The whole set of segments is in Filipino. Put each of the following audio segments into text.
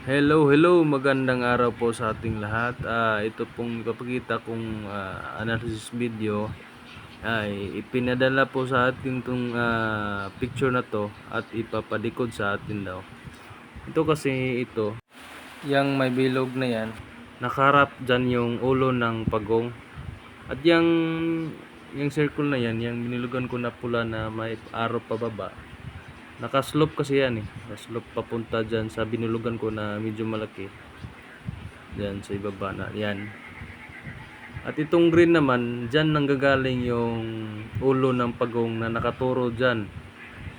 Hello, magandang araw po sa ating lahat. Ito pong ipapakita kong analysis video ay ipinadala po sa atin itong picture na to at ipapadikod sa atin daw. Ito kasi yung may bilog na yan, nakaharap dyan yung ulo ng pagong. At yung circle na yan, yung binilugan ko na pula na may arrow pababa. Nakaslope kasi yan eh. Nakaslope papunta dyan sa binulugan ko na medyo malaki. Dyan sa ibaba na yan. At itong green naman, dyan nanggagaling yung ulo ng pagong na nakaturo dyan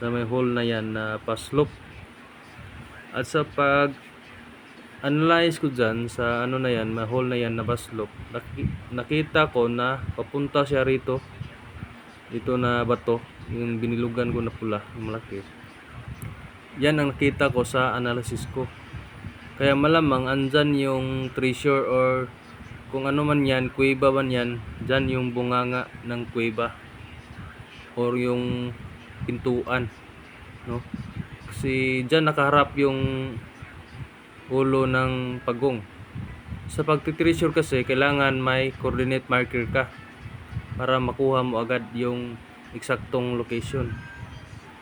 sa may hole na yan na pa-slope. At sa pag-analyze ko dyan sa ano na yan, may hole na yan na pa-slope, nakita ko na papunta siya rito. Ito na bato, yung binilugan ko na pula, yung malaki. Yan ang nakita ko sa analysis ko. Kaya malamang andyan yung treasure or kung ano man yan, kuweba man yan, dyan yung bunganga ng kuweba or yung pintuan, no? Kasi dyan nakaharap yung ulo ng pagong. Sa pagtitreasure kasi kailangan may coordinate marker ka para makuha mo agad yung eksaktong location.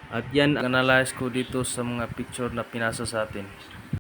At yan ang analyze ko dito sa mga picture na pinasa sa atin.